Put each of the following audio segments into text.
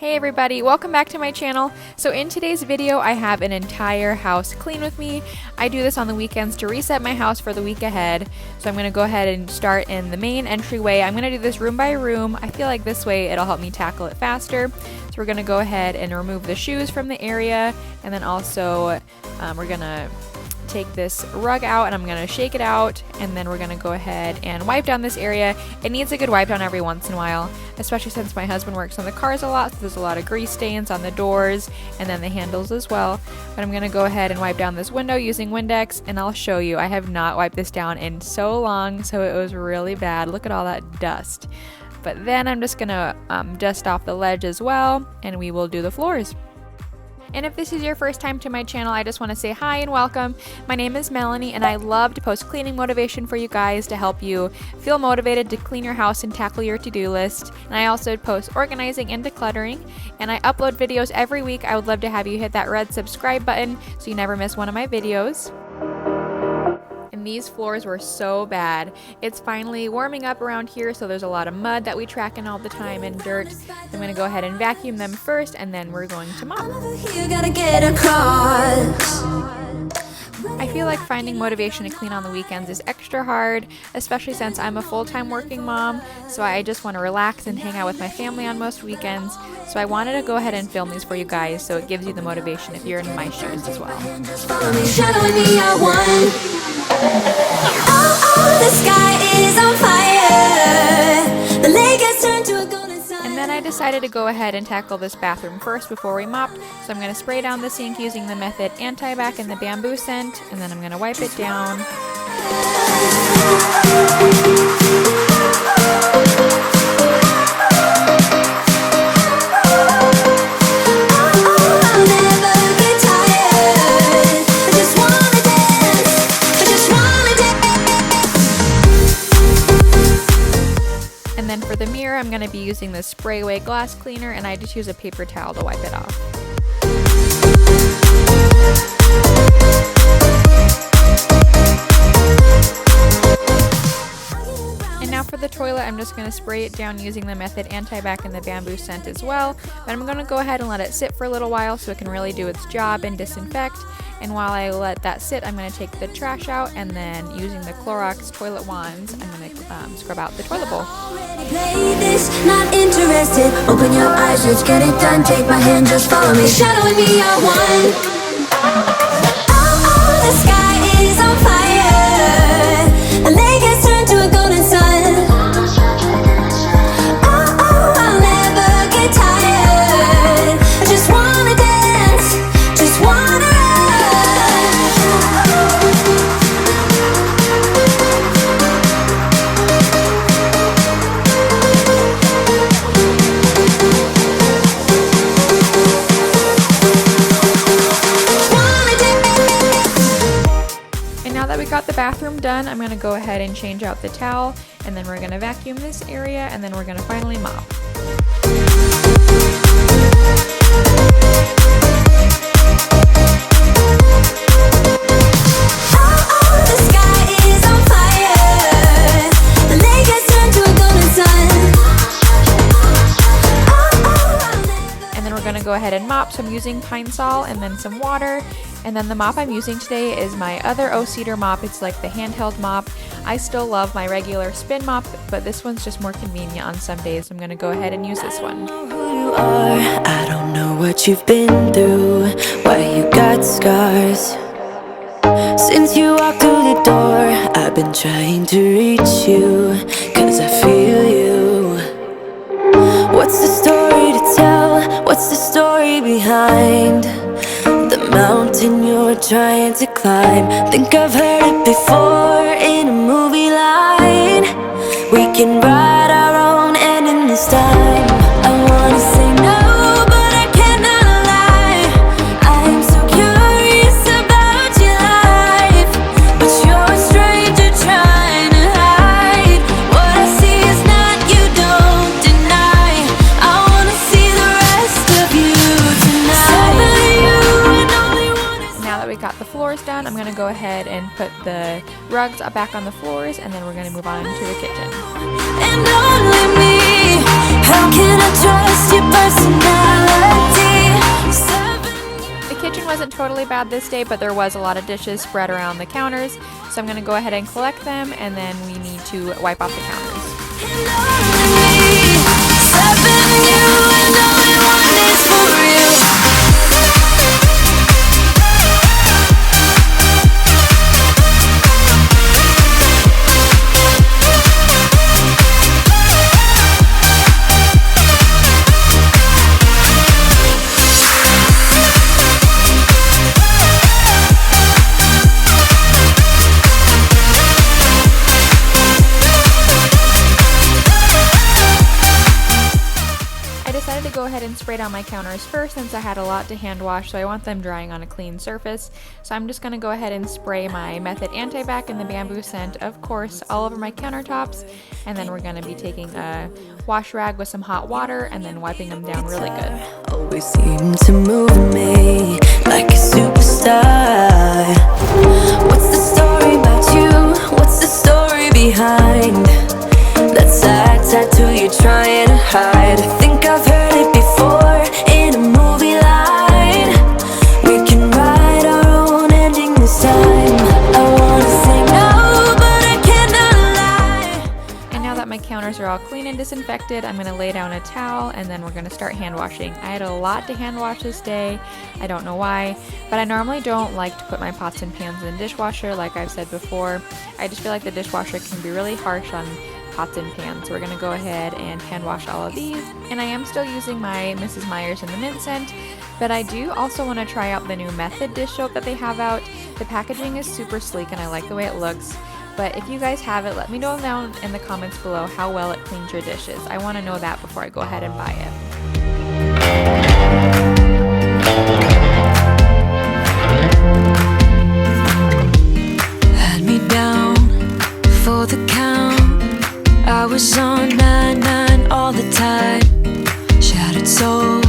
Hey everybody, welcome back to my channel. So in today's video, I have an entire house clean with me. I do this on the weekends to reset my house for the week ahead. So I'm going to go ahead and start in the main entryway. I'm going to do this room by room. I feel like this way it'll help me tackle it faster. So we're going to go ahead and remove the shoes from the area, and then also we're going to take this rug out and I'm going to shake it out, and then we're going to go ahead and wipe down this area. It needs a good wipe down every once in a while, especially since my husband works on the cars a lot, so there's a lot of grease stains on the doors and then the handles as well. But I'm going to go ahead and wipe down this window using Windex, and I'll show you. I have not wiped this down in so long, so it was really bad. Look at all that dust. But then I'm just going to dust off the ledge as well, and we will do the floors. And if this is your first time to my channel, I just want to say hi and welcome. My name is Melanie, and I love to post cleaning motivation for you guys to help you feel motivated to clean your house and tackle your to-do list. And I also post organizing and decluttering, and I upload videos every week. I would love to have you hit that red subscribe button so you never miss one of my videos. And these floors were so bad. It's finally warming up around here, so there's a lot of mud that we track in all the time and dirt. I'm going to go ahead and vacuum them first, and then we're going to mop. I feel like finding motivation to clean on the weekends is extra hard, especially since I'm a full-time working mom, so I just want to relax and hang out with my family on most weekends. So I wanted to go ahead and film these for you guys so it gives you the motivation if you're in my shoes as well. And then I decided to go ahead and tackle this bathroom first before we mopped. So I'm going to spray down the sink using the method Anti-Bac and the bamboo scent, and then I'm going to wipe it down. And then for the mirror, I'm going to be using the Spray Away glass cleaner, and I just use a paper towel to wipe it off. And now for the toilet, I'm just going to spray it down using the method Anti-Bac and the bamboo scent as well. But I'm going to go ahead and let it sit for a little while so it can really do its job and disinfect. And while I let that sit, I'm going to take the trash out, and then using the Clorox toilet wands, I'm going to scrub out the toilet bowl. Play this, not interested. Open your eyes, let's get it done. Take my hand, just follow me. Shadowing me, I want. Oh, the sky is on fire. The lake has turned to a golden sun. Oh, I'll never get tired. I just wanna dance, just wanna run. Got the bathroom done, I'm going to go ahead and change out the towel, and then we're going to vacuum this area, and then we're going to finally mop. And then we're going to go ahead and mop, so I'm using Pine Sol and then some water. And then the mop I'm using today is my other O-Cedar mop. It's like the handheld mop. I still love my regular spin mop, but this one's just more convenient on some days. So I'm going to go ahead and use this one. I don't know what you've been through, why you got scars. Since you walked through the door, I've been trying to reach you, 'cause I feel you. What's the story to tell? What's the story behind the mountain you're trying to climb? Think I've heard it before in a movie line. We can write our own ending this time. I wanna say no, but I cannot lie. I am so curious about your life, but you're a stranger trying to hide. What I see is not, you don't deny. I wanna see the rest of you tonight. Now that we got the floors done, I'm going to go ahead and put the rugs back on the floors, and then we're going to move on to the kitchen. And only me, how can I trust your personality? wasn't totally bad this day, but there was a lot of dishes spread around the counters. So I'm going to go ahead and collect them, and then we need to wipe off the counters. Go ahead and spray down my counters first since I had a lot to hand wash, so I want them drying on a clean surface. So I'm just going to go ahead and spray my Method Anti-Bac and the bamboo scent, of course, all over my countertops, and then we're going to be taking a wash rag with some hot water and then wiping them down really good. Always seem to move me like a superstar. What's the story about you? What's the story behind that sad tattoo you're trying to hide? I think I've heard it before in a movie line. We can write our own ending this time. I wanna say no, but I cannot lie. And now that my counters are all clean and disinfected, I'm gonna lay down a towel and then we're gonna start hand washing. I had a lot to hand wash this day. I don't know why, but I normally don't like to put my pots and pans in the dishwasher like I've said before. I just feel like the dishwasher can be really harsh on pots and pans. So we're going to go ahead and hand wash all of these. And I am still using my Mrs. Meyer's and the mint scent, but I do also want to try out the new Method dish soap that they have out. The packaging is super sleek and I like the way it looks. But if you guys have it, let me know down in the comments below how well it cleans your dishes. I want to know that before I go ahead and buy it. Had me down for the count. I was on 9-9 all the time. Shattered soul,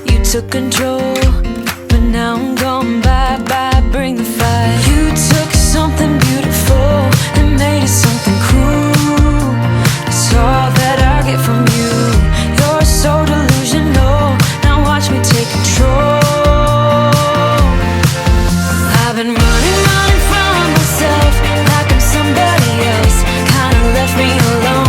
you took control, but now I'm gone bye-bye, bring the fire. You took something beautiful and made it something cruel. That's all that I get from you. You're so delusional, now watch me take control. I've been running from myself like I'm somebody else. Kinda left me alone.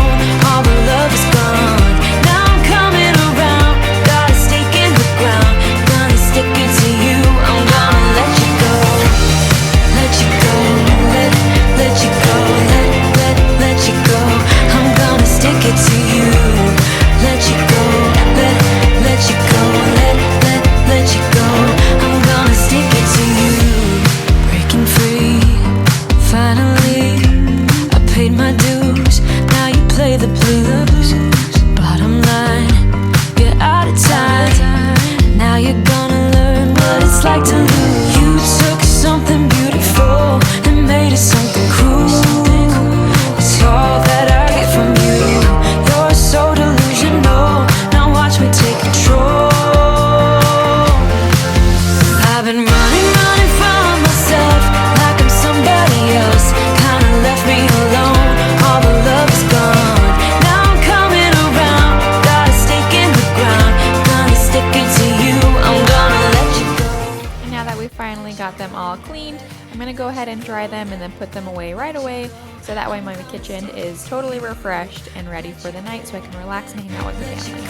Got them all cleaned. I'm gonna go ahead and dry them and then put them away right away, so that way my kitchen is totally refreshed and ready for the night so I can relax and hang out with the family.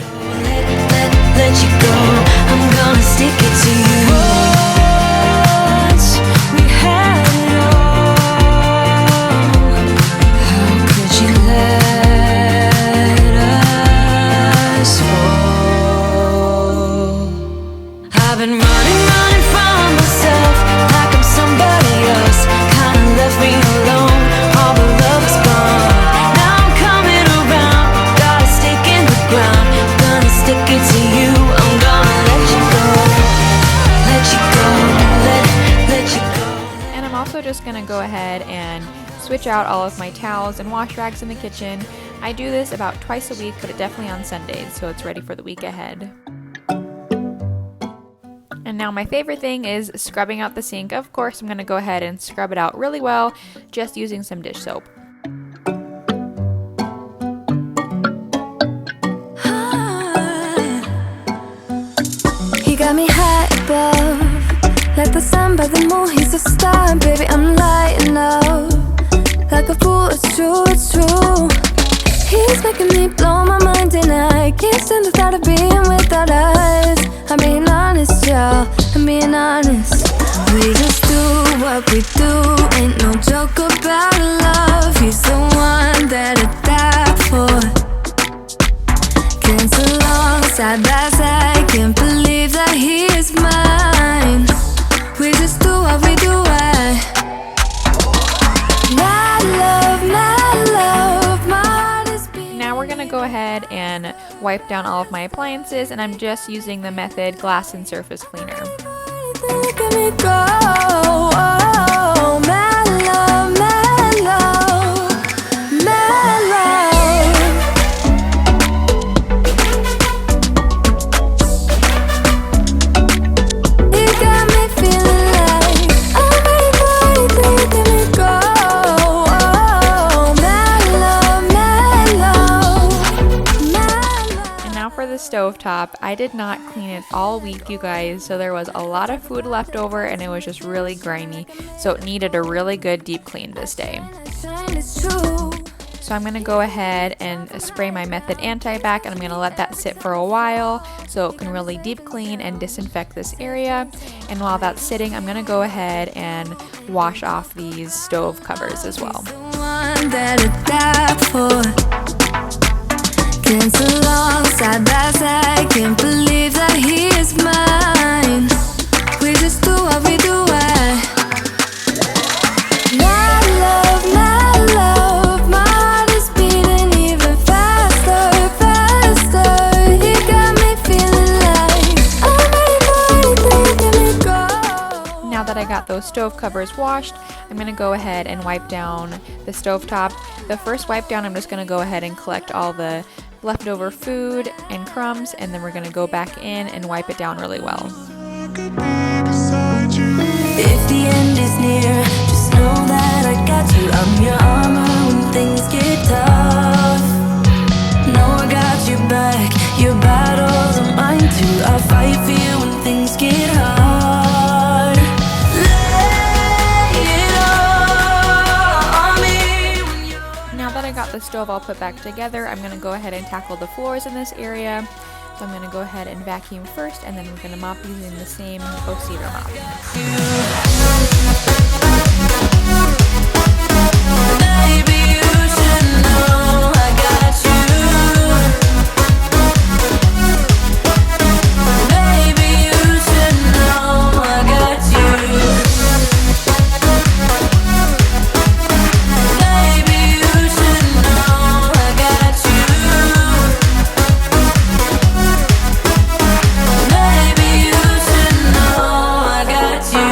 Let you go, I'm gonna stick it to you. Once we had it all, how could you let us fall? I've been running from myself like I'm somebody else. Kinda left me alone, all the love is gone. Now I'm coming around, got a stake in the ground. Gonna stick it to you, I'm gonna let you go. Let you go, let you go. And I'm also just gonna go ahead and switch out all of my towels and wash rags in the kitchen. I do this about twice a week, but definitely on Sundays, so it's ready for the week ahead. And now my favorite thing is scrubbing out the sink. Of course, I'm going to go ahead and scrub it out really well, just using some dish soap. You got me high above Like the sun by the moon, he's a star. Baby, I'm lighting up like a fool, it's true, it's true. He's making me blow my mind and I can't stand the thought of being without us. I'm being honest, y'all, I'm being honest. We just do what we do, ain't no joke about love. He's the one that I die for. Can't along side by side, can't believe that he is mine. We just do what we do, my love, my heart is beating. Now we're gonna go ahead and wipe down all of my appliances, and I'm just using the method glass and surface cleaner. Look at me go, oh, my love, my love, my love. You got me feeling like I'm ready for anything. Look at me go, oh, my love, my love, my love. And now for the stovetop, I did not clean it all week, you guys, so there was a lot of food left over and it was just really grimy, so it needed a really good deep clean this day. So I'm going to go ahead and spray my Method Anti-Bac, and I'm going to let that sit for a while so it can really deep clean and disinfect this area. And while that's sitting, I'm going to go ahead and wash off these stove covers as well. Can't along side by side, can't believe that he is mine. We just do what we do, my love, my heart is beating even faster, faster. He got me feeling like I'm ready for anything. Let me go. Now that I got those stove covers washed, I'm going to go ahead and wipe down the stovetop. The first wipe down, I'm just going to go ahead and collect all the leftover food and crumbs, and then we're going to go back in and wipe it down really well. If the end is near, just know that I got you. I'm your armor when things get tough. Know I got your back, your battles are mine too. I'll fight for you when things get hard. Lay it all on me when you're... Now that I got the stove all put back together, I'm going to go ahead and tackle the floors in this area. So I'm going to go ahead and vacuum first, and then we're going to mop using the same faux cedar mop. Baby, you should know I got you. Baby, you should know I got you. Baby, you should know I got you. Baby, you should know I got you.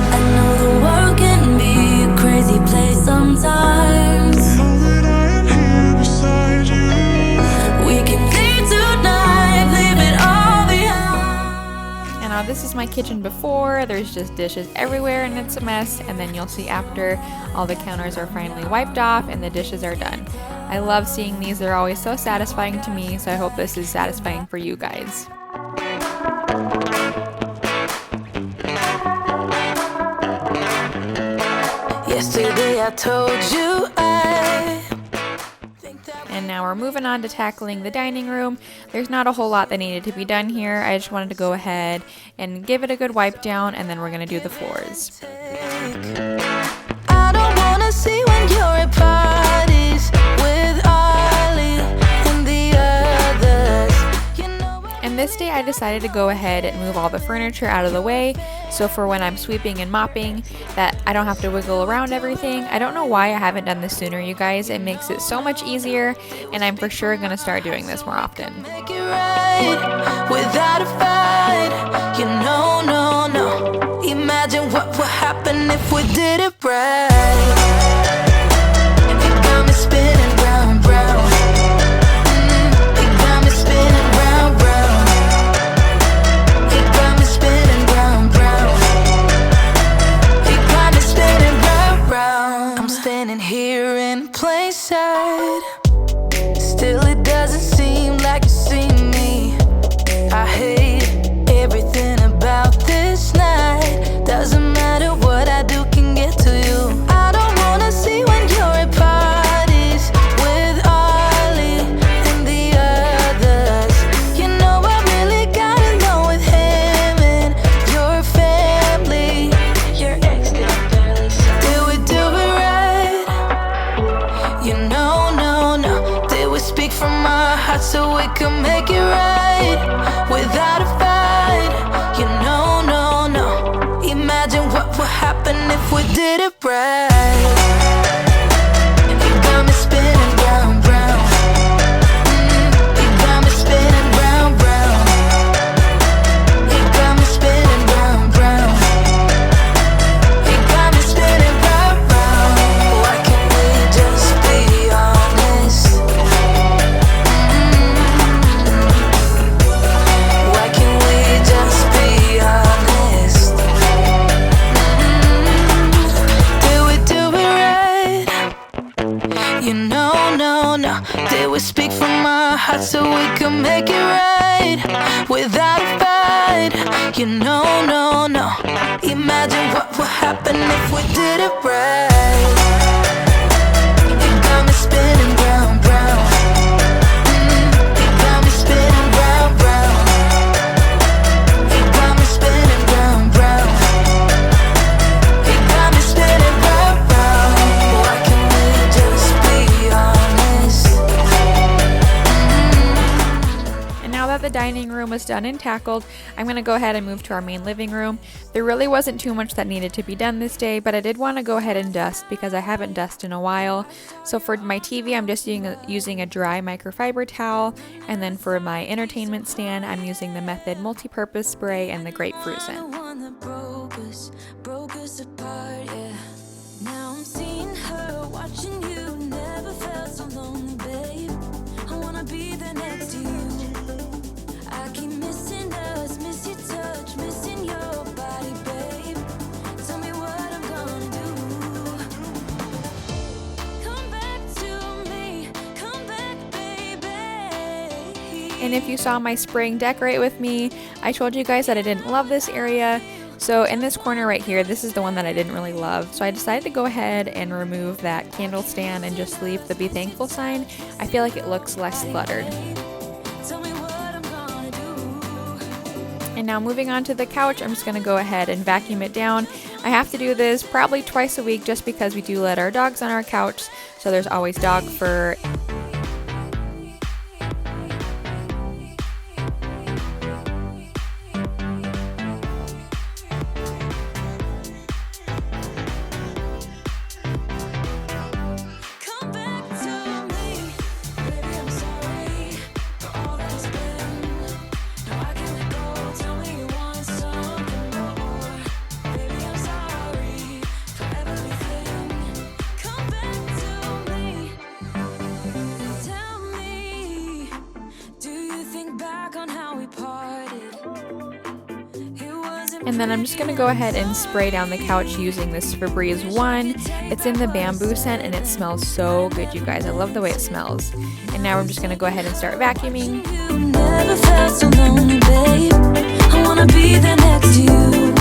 I know the world can be a crazy place sometimes. Know that I am here beside you. We can leave tonight, leave it all behind. And now this is my kitchen before. There's just dishes everywhere and it's a mess, and then you'll see after all the counters are finally wiped off and the dishes are done. I love seeing these. They're always so satisfying to me, so I hope this is satisfying for you guys. Yesterday I told you I think that And now we're moving on to tackling the dining room. There's not a whole lot that needed to be done here. I just wanted to go ahead and give it a good wipe down, and then we're going to do the floors. I don't wanna see when you're at parties with Ollie and the others. You know And this day I decided to go ahead and move all the furniture out of the way, so for when I'm sweeping and mopping, that I don't have to wiggle around everything. I don't know why I haven't done this sooner, you guys. It makes it so much easier, and I'm for sure going to start doing this more often. make it right without a fight. You know, no, no. Imagine what would happen if we did it right. It got me spinning round, round. It got me spinning round, round. It got me spinning round, round. It got me spinning round, round. I'm standing here in plain sight. Still it doesn't seem like you see me. I did it right. You got me spinning round, round. You got me spinning round, round. You got me spinning round, round. You got me spinning round, round. Why can't we just be honest? Why can't we just be honest? Did we do it right? You know, no, no. Did we speak from our hearts so we could make it right without a fight? You know, no, no. Imagine what would happen if we did it right. You got me spinning round, round. You got me spinning round, round. You got me spinning round, round. You got me spinning round, round. Why can't we just be honest? And now that the dining room was done and tackled, I'm going to go ahead and move to our main living room. There really wasn't too much that needed to be done this day, but I did want to go ahead and dust because I haven't dusted in a while. So for my TV, I'm just using a dry microfiber towel, and then for my entertainment stand, I'm using the Method multi-purpose spray and the grapefruit The scent. one that broke us apart, yeah. Now I'm seeing her, watching you. Never felt so lonely, babe. I wanna be there next to you. I keep missing us, miss your touch, missing your body, babe. Tell me what I'm gonna do. Come back to me, come back, baby. And if you saw my spring decorate with me, I told you guys that I didn't love this area. So in this corner right here, this is the one that I didn't really love. So I decided to go ahead and remove that candle stand and just leave the Be Thankful sign. I feel like it looks less cluttered. Tell me what I'm gonna do. And now moving on to the couch, I'm just going to go ahead and vacuum it down. I have to do this probably twice a week just because we do let our dogs on our couch. So there's always dog fur. Come back to me, baby. I'm sorry for all that it's been. No, I can't let go. Tell me you want something more, baby. I'm sorry for everything. Come back to me. Tell me, do you think back on how we parted? It wasn't And then I'm just going to go ahead and spray down the couch using this Febreze one. It's in the bamboo scent and it smells so good, you guys. I love the way it smells. And now I'm just going to go ahead and start vacuuming. you never felt so lonely, babe. I wanna be there next to you.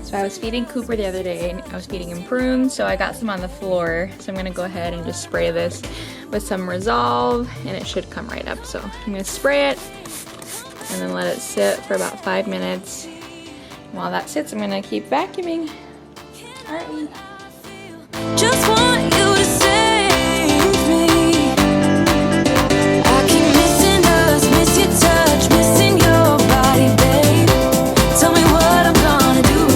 So I was feeding Cooper the other day and I was feeding him prunes, so I got some on the floor. So I'm going to go ahead and just spray this with some Resolve and it should come right up. So I'm going to spray it and then let it sit for about 5 minutes. While that sits, I'm going to keep vacuuming. Alright. Just want you to save me. I keep missing us, miss your touch, missing your body, babe. Tell me what I'm gonna do.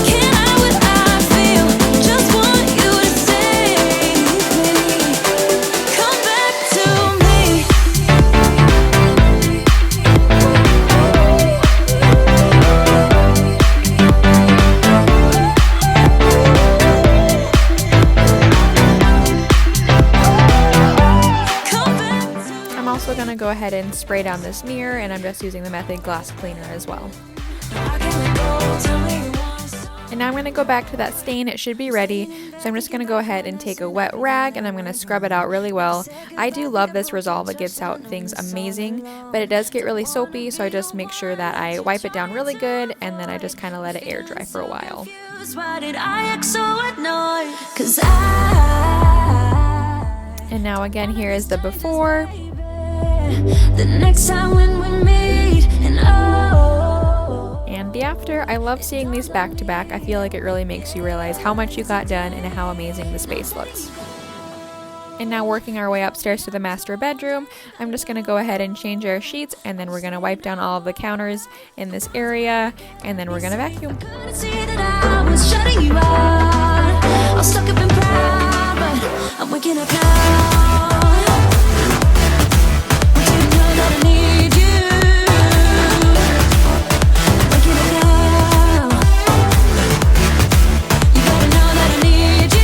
Can't hide what I feel. Just want you to save me. Come back to me. Come back. I'm also going to go ahead and spray down this mirror, and I'm just using the Method glass cleaner as well. I can't let go. Tell me you want something. And now I'm going to go back to that stain. It should be ready. So I'm just going to go ahead and take a wet rag and I'm going to scrub it out really well. I do love this Resolve. It gets out things amazing, but it does get really soapy. So I just make sure that I wipe it down really good and then I just kind of let it air dry for a while. Why did I act so annoyed? 'Cause And now again, here is the before. the next time when we meet and And the after. I love seeing these back to back. I feel like it really makes you realize how much you got done and how amazing the space looks. And now working our way upstairs to the master bedroom, I'm just going to go ahead and change our sheets, and then we're going to wipe down all of the counters in this area, and then we're going to vacuum. Couldn't see that I was shutting you out. I was stuck up and proud, but I'm waking up now. But you know that I need you. Waking up now. You gotta know that I need you.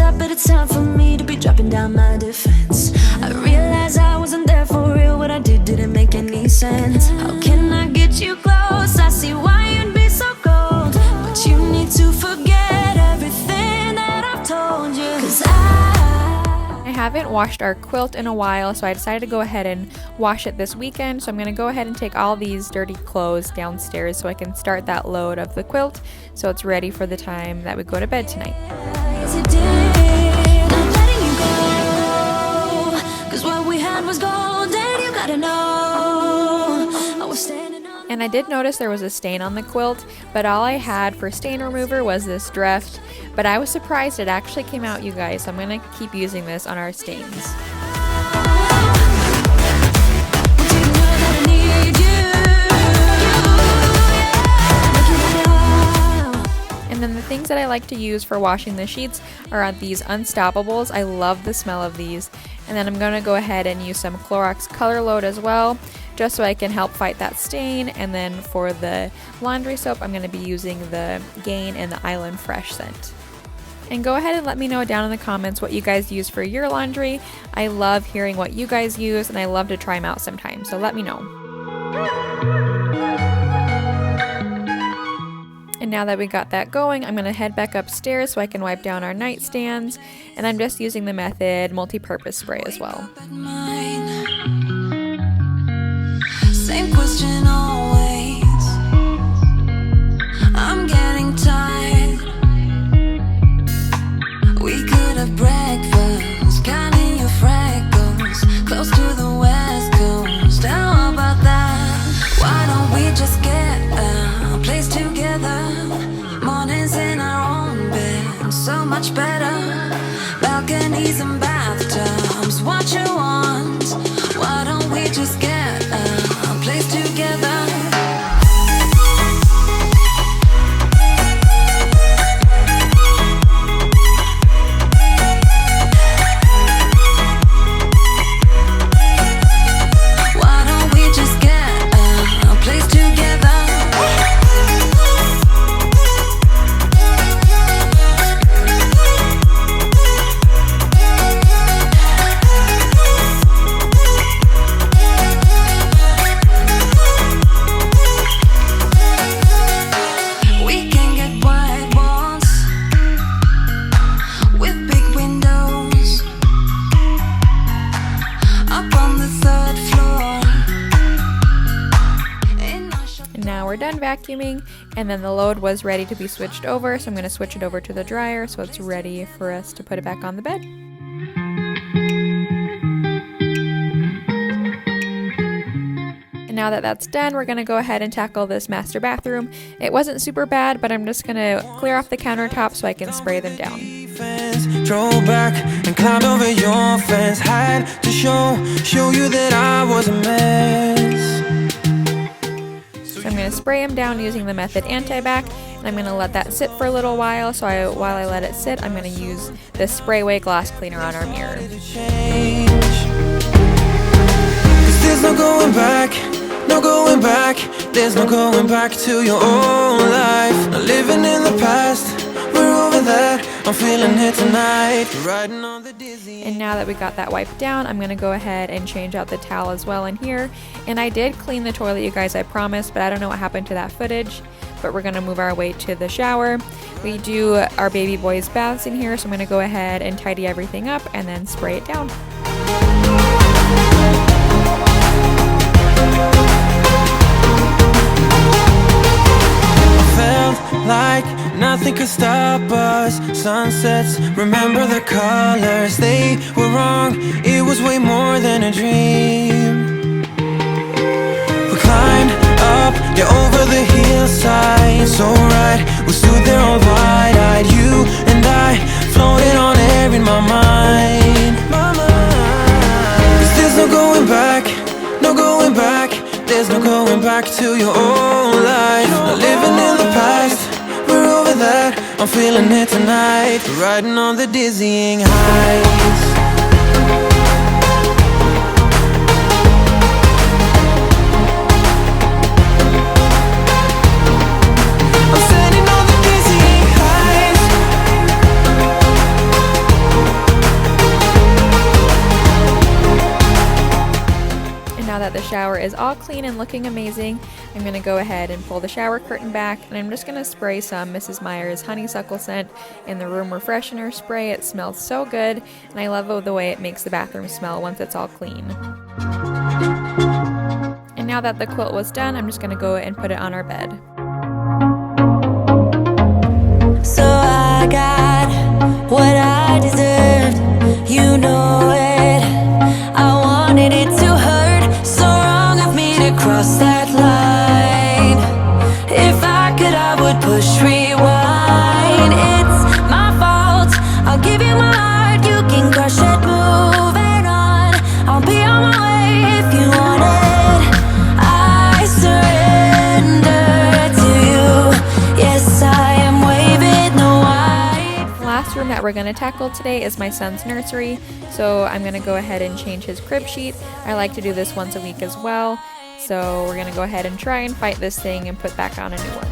Up, but it's time for me to be dropping down my defense. I realize I wasn't there for real. What I did didn't make any sense. How can I get you close? I see why you'd be so cold, but you need to forget everything that I've told you. 'Cause I haven't washed our quilt in a while, so I decided to go ahead and wash it this weekend. So I'm going to go ahead and take all these dirty clothes downstairs so I can start that load of the quilt so it's ready for the time that we go to bed tonight. And I did notice there was a stain on the quilt, but all I had for stain remover was this Dreft. But I was surprised it actually came out, you guys, so I'm going to keep using this on our stains. And then the things that I like to use for washing the sheets are these Unstoppables. I love the smell of these. And then I'm going to go ahead and use some Clorox Color Load as well, just so I can help fight that stain. And then for the laundry soap, I'm going to be using the Gain and the Island Fresh scent. And go ahead and let me know down in the comments what you guys use for your laundry. I love hearing what you guys use, and I love to try them out sometimes, so let me know. And now that we got that going, I'm going to head back upstairs so I can wipe down our nightstands. And I'm just using the Method multi-purpose spray as well. Same question always. I'm getting tired. We could have breakfast, counting your freckles, close to the west coast. How about that? Why don't we just get a place together? Mornings in our own bed, so much better. Balconies and bathtubs, what you want? Why don't we just get a place together? Done vacuuming, and then the load was ready to be switched over, so I'm going to switch it over to the dryer so it's ready for us to put it back on the bed. And now that that's done, we're going to go ahead and tackle this master bathroom. It wasn't super bad, but I'm just going to clear off the countertops so I can spray them down. Drove back and climbed over your fence. Had to show you that I was a mess. I'm going to spray them down using the Method Anti-Bac, and I'm going to let that sit for a little while. So while I let it sit, I'm going to use this Sprayway glass cleaner on our mirror. There's no going back, no going back. There's no going back to your old life. Not living in the past, we're over that. I'm feeling it tonight, riding on the dizzy. And now that we got that wiped down, I'm going to go ahead and change out the towel as well in here. And I did clean the toilet, you guys, I promise, but I don't know what happened to that footage. But we're going to move our way to the shower. We do our baby boy's baths in here, so I'm going to go ahead and tidy everything up and then spray it down. felt like nothing could stop us. Sunsets, remember the colors. They were wrong, it was way more than a dream. We climbed up, yeah, over the hillside. So right, we stood there all wide-eyed. You and I floated on air in my mind. 'Cause there's no going back, no going back. There's no going back to your old life. Not living in the past, we're over that. I'm feeling it tonight, riding on the dizzying heights. I'm standing on the dizzying heights. Now that the shower is all clean and looking amazing, I'm going to go ahead and pull the shower curtain back, and I'm just going to spray some Mrs. Meyer's honeysuckle scent in the room refreshener spray. It smells so good, and I love the way it makes the bathroom smell once it's all clean. And now that the quilt was done, I'm just going to go and put it on our bed. So I got what I deserved, you know it. I wanted it to hurt, so wrong of me to cross that line. If I could, I would push rewind. It's my fault, I'll give you my heart, you can crush it, moving on. I'll be on my way if you want it. I surrender to you, yes I am waving the white. The last room that we're going to tackle today is my son's nursery, so I'm going to go ahead and change his crib sheet. I like to do this once a week as well, so we're going to go ahead and try and fight this thing and put back on a new one.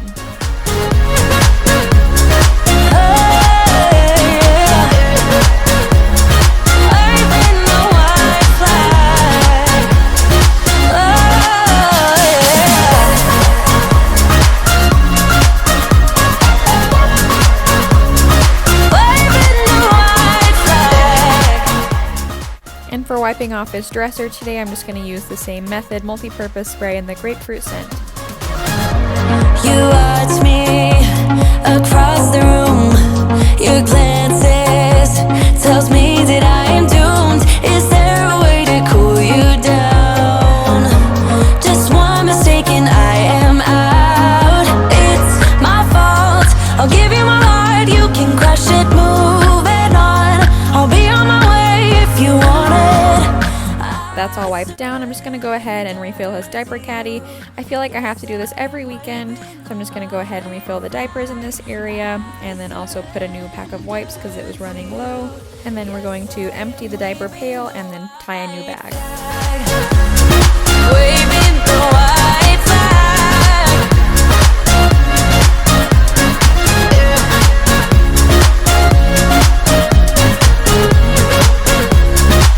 And for wiping off his dresser today, I'm just going to use the same method, multi-purpose spray in the grapefruit scent. You watch me across the room. Your glances tells me that I am doomed. Is there a way to cool you down? Just one mistake and I am out. It's my fault, I'll give you my heart, you can crush it, moving on. I'll be on my way if you want it. That's all wiped down. I'm just going to go ahead and refill his diaper caddy. I feel like I have to do this every weekend, so I'm just going to go ahead and refill the diapers in this area, and then also put a new pack of wipes because it was running low. And then we're going to empty the diaper pail and then tie a new bag. Waving the white flag.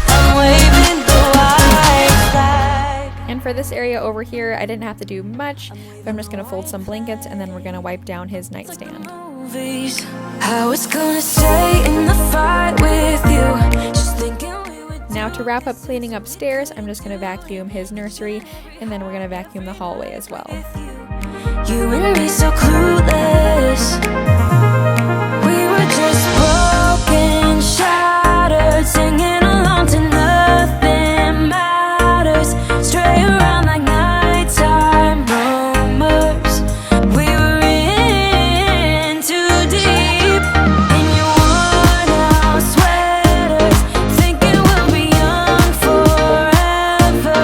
I'm waving the white flag. And for this area over here, I didn't have to do much, but I'm just going to fold some blankets and then we're going to wipe down his nightstand. Movies, I was gonna stay in the fight with you, just thinking we would. Now to wrap up cleaning upstairs, I'm just going to vacuum his nursery, and then we're going to vacuum the hallway as well. You and me so clueless. We were just broken, shattered, singing along to nothing matters. Stray around like nighttime rumors. We were in too deep in your worn-out sweaters, thinking we'll be young forever.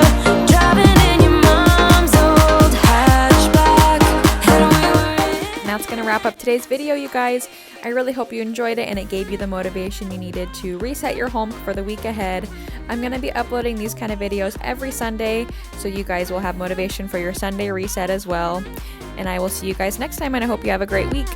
Driving in your mom's old hatchback, and we were in. That's going to wrap up today's video, you guys. I really hope you enjoyed it and it gave you the motivation you needed to reset your home for the week ahead. I'm going to be uploading these kind of videos every Sunday, so you guys will have motivation for your Sunday reset as well. And I will see you guys next time, and I hope you have a great week.